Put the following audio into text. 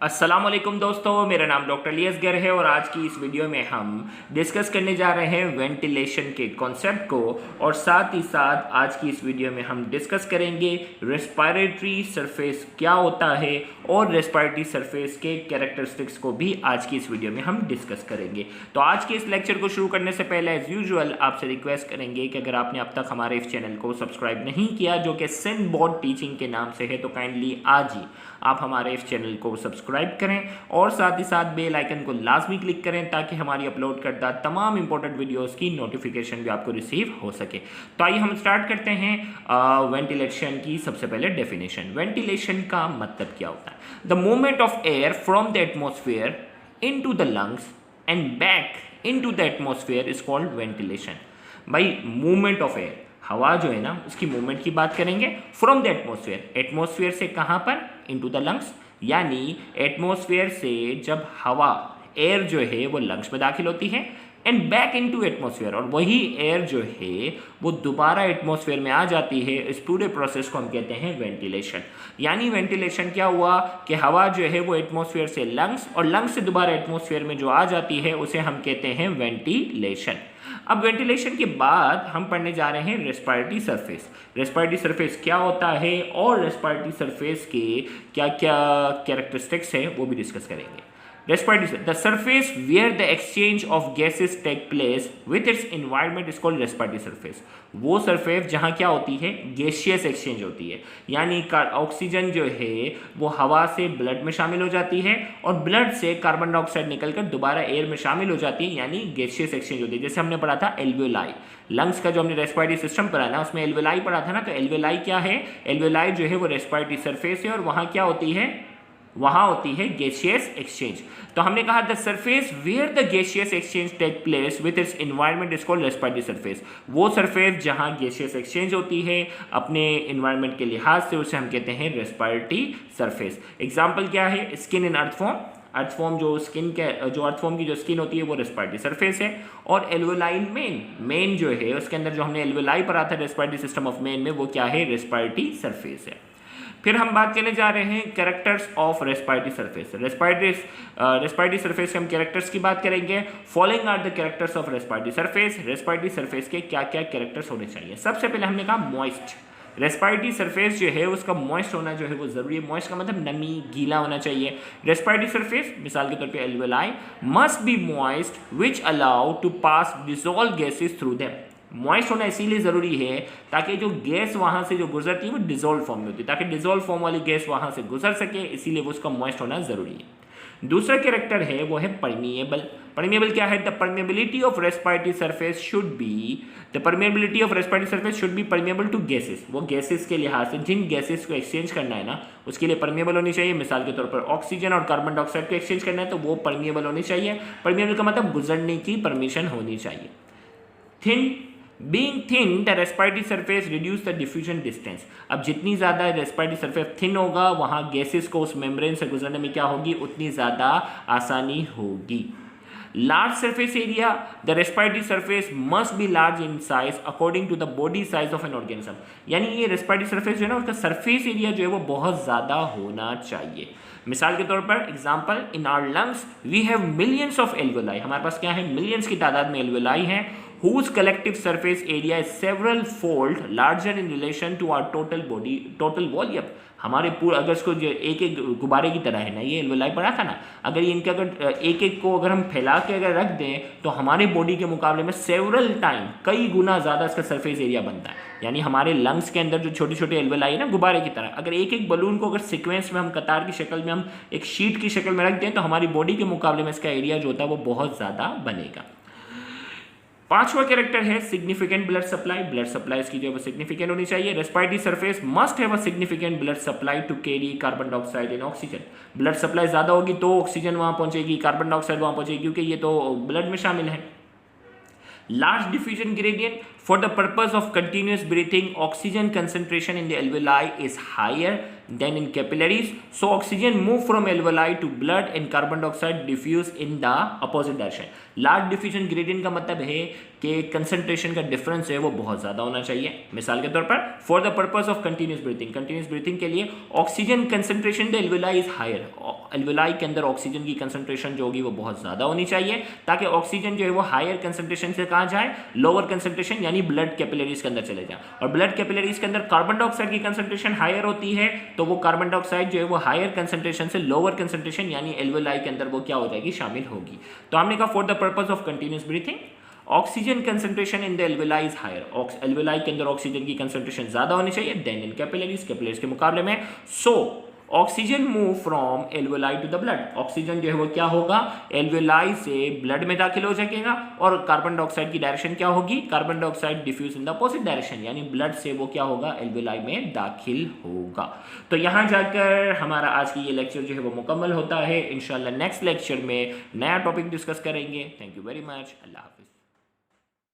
अस्सलाम वालेकुम दोस्तों, मेरा नाम डॉक्टर लियस गर है और आज की इस वीडियो में हम डिस्कस करने जा रहे हैं वेंटिलेशन के कॉन्सेप्ट को और साथ ही साथ आज की इस वीडियो में हम डिस्कस करेंगे रेस्पिरेटरी सरफेस क्या होता है और रेस्पिरेटरी सरफेस के कैरेक्टरिस्टिक्स को भी आज की इस वीडियो में हम डिस्कस करेंगे। तो आज के इस लेक्चर को शुरू करने से पहले एज यूजुअल आपसे रिक्वेस्ट करेंगे कि अगर आपने अब तक हमारे इस चैनल को सब्सक्राइब नहीं किया जो कि सिंध बोर्ड टीचिंग के नाम से है, तो काइंडली आज ही आप हमारे इस चैनल को सब्सक्राइब करें और साथ ही साथ बेल आइकन को लाजमी क्लिक करें ताकि हमारी अपलोड करता तमाम इंपॉर्टेंट वीडियोस की नोटिफिकेशन भी आपको रिसीव हो सके। तो आइए हम स्टार्ट करते हैं वेंटिलेशन की। सबसे पहले डेफिनेशन, वेंटिलेशन का मतलब क्या होता है? The movement of air from the atmosphere into the lungs and back into the atmosphere is called ventilation. भाई मूवमेंट ऑफ एयर, हवा जो है ना उसकी मूवमेंट की बात करेंगे फ्रॉम द एटमोसफेयर, एटमोसफेयर से कहाँ पर? इनटू द लंग्स, यानी एटमोसफेयर से जब हवा एयर जो है वो लंग्स में दाखिल होती है एंड बैक इनटू एटमोसफेयर, और वही एयर जो है वो दोबारा एटमोसफेयर में आ जाती है। इस पूरे प्रोसेस को हम कहते हैं वेंटिलेशन। यानी वेंटिलेशन क्या हुआ कि हवा जो है वो एटमोसफेयर से लंग्स और लंग्स से दोबारा एटमोसफेयर में जो आ जाती है उसे हम कहते हैं वेंटिलेशन। अब वेंटिलेशन के बाद हम पढ़ने जा रहे हैं रेस्पिरेटरी सरफेस। रेस्पिरेटरी सरफेस क्या होता है और रेस्पिरेटरी सरफेस के क्या क्या कैरेक्टरिस्टिक्स है वो भी डिस्कस करेंगे। Respiratory, the surface where the exchange of gases take place with its environment is called respiratory surface। वो सरफेस जहाँ क्या होती है? गैसियस एक्सचेंज होती है, यानी ऑक्सीजन जो है वो हवा से ब्लड में शामिल हो जाती है और ब्लड से कार्बन डाइऑक्साइड निकलकर दोबारा एयर में शामिल हो जाती है, यानी गैसियस एक्सचेंज होती है। जैसे हमने पढ़ा था एल्वियोलाई, लंग्स का जो हमने रेस्पिरेटरी सिस्टम पढ़ा ना उसमें एल्वियोलाई पढ़ा था ना, तो एल्वियोलाई क्या है? एल्वियोलाई जो है वो रेस्पिरेटरी सरफेस है और वहाँ क्या होती है? वहां होती है गैसियस एक्सचेंज। तो हमने कहा the surface where the gaseous exchange take place with its environment is called respiratory surface. वो सरफेस जहां गैसियस एक्सचेंज होती है अपने एनवायरनमेंट के लिहाज से उसे हम कहते हैं रेस्पिरेटरी सरफेस। एग्जांपल क्या है? स्किन इन अर्थफॉर्म, अर्थफॉर्म जो स्किन के जो अर्थफॉर्म की जो स्किन होती है वो रेस्पिरेटरी सरफेस है। और एल्वियोलाई मेन जो है उसके अंदर जो हमने एल्वियोलाई पढ़ा था रेस्पिरेटरी सिस्टम ऑफ मेन में, वो क्या है? रेस्पिरेटरी सरफेस है। फिर हम बात करने जा रहे हैं characters of respiratory surface. Respiratory surface के हम कैरेक्टर्स की बात करेंगे। Following are the characters of respiratory surface. Respiratory surface के क्या क्या कैरेक्टर्स होने चाहिए? सबसे पहले हमने कहा मॉइस्ट। रेस्पिरेटरी सरफेस जो है उसका मॉइस्ट होना जो है वो जरूरी है। मॉइस्ट का मतलब नमी, गीला होना चाहिए। रेस्पिरेटरी सरफेस मिसाल के तौर पे alveoli must be moist which allow to pass dissolve gases through them. Moist होना इसीलिए ज़रूरी है ताकि जो गैस वहाँ से जो गुजरती है वो डिजोल्व फॉर्म में होती है, ताकि डिजोल्व फॉर्म वाली गैस वहाँ से गुजर सके, इसीलिए वो उसका मॉइस्ट होना ज़रूरी है। दूसरा कैरेक्टर है वो है परमिएबल। परमिएबल क्या है? The permeability of respiratory surface should be permeable to gases. वो गैसेस के लिहाज से जिन गैसेस को एक्सचेंज करना है ना उसके लिए परमिएबल होनी चाहिए। मिसाल के तौर पर ऑक्सीजन और कार्बन डाइऑक्साइड को एक्सचेंज करना है तो वो परमिएबल होनी चाहिए। परमिएबल का मतलब गुजरने की परमिशन होनी चाहिए। Thin, Being thin, the respiratory surface reduce the diffusion distance। अब जितनी ज़्यादा रेस्पिरेटरी सरफेस थिन होगा वहाँ गैसेस को उस मेम्ब्रेन से गुजरने में क्या होगी? उतनी ज़्यादा आसानी होगी। Large surface area, the respiratory surface must be large in size according to the body size of an organism. यानी ये रेस्पिरेटरी सरफेस जो है ना उसका सरफेस एरिया जो है वो बहुत ज़्यादा होना चाहिए। मिसाल के तौर पर example, in our lungs we have millions of alveoli. हमारे पास क्या है? मिलियंस की तादाद में एल्वियोलाई हैं। whose collective surface area is several fold larger in relation to our total volume। हमारे पूरे अगर इसको एक एक गुब्बारे की तरह है ना, ये एल्वियोलाई पढ़ा था ना, अगर इनके अगर एक एक को अगर हम फैला के अगर रख दें तो हमारे बॉडी के मुकाबले में सेवरल टाइम, कई गुना ज़्यादा इसका सरफेस एरिया बनता है। यानी हमारे लंग्स के अंदर जो छोटे छोटे एल्वियोलाई है ना गुब्बारे की तरह, अगर एक एक बलून को अगर सीक्वेंस में हम कतार की शक्ल में हम एक शीट की शक्ल में रख दें तो हमारी बॉडी के मुकाबले में इसका एरिया जो होता है वो बहुत ज़्यादा बनेगा। पांचवा कैरेक्टर है significant blood supply. Blood supply इसकी जो है वो सिग्निफिकेंट होनी चाहिए। Respiratory surface must have a significant blood supply to carry carbon dioxide and oxygen. Blood supply ज़्यादा होगी तो ऑक्सीजन वहाँ पहुँचेगी, कार्बन डाइऑक्साइड वहाँ पहुँचेगी, क्योंकि ये तो ब्लड में शामिल है। Large diffusion gradient, for the purpose of continuous breathing oxygen concentration in the alveoli is higher than in capillaries, so oxygen move from alveoli to blood and carbon dioxide diffuse in the opposite direction. Large diffusion gradient का मतलब है कि concentration का difference है वो बहुत ज़्यादा होना चाहिए। मिसाल के तौर पर for the purpose of continuous breathing के लिए oxygen concentration the alveoli is higher, alveoli के अंदर ऑक्सीजन की कंसंट्रेशन जो होगी वो बहुत ज़्यादा होनी चाहिए ताकि ऑक्सीजन जो है वो हायर कंसंट्रेशन से कहाँ जाए, लोअर कंसंट्रेशन यानी ब्लड कैपिलरीज के अंदर चले जाए। और ब्लड कैपिलरीज के अंदर कार्बन डाइऑक्साइड की कंसंट्रेशन हायर होती है तो वो कार्बन डाइऑक्साइड जो है वो हायर कंसंट्रेशन से लोअर कंसंट्रेशन यानी एल्वेलाई के अंदर वो क्या हो जाएगी, शामिल होगी। तो हमने कहा for the purpose of continuous breathing oxygen concentration in the alveoli is higher, alveoli के अंदर ऑक्सीजन की कंसंट्रेशन ज्यादा होनी चाहिए देन इन कैपिलरीज के मुकाबले में। So oxygen move from alveoli to the blood, oxygen जो है वो क्या होगा, एल्वेलाई से ब्लड में दाखिल हो जाएगा और कार्बन डाइऑक्साइड की डायरेक्शन क्या होगी, carbon dioxide diffuse in the opposite direction यानी ब्लड से वो क्या होगा, एल्वेलाई में दाखिल होगा। तो यहां जाकर हमारा आज की ये लेक्चर जो है वो मुकम्मल होता है। इंशाल्लाह नेक्स्ट लेक्चर में नया टॉपिक डिस्कस करेंगे। Thank you very much. अल्लाह हाफ़िज़।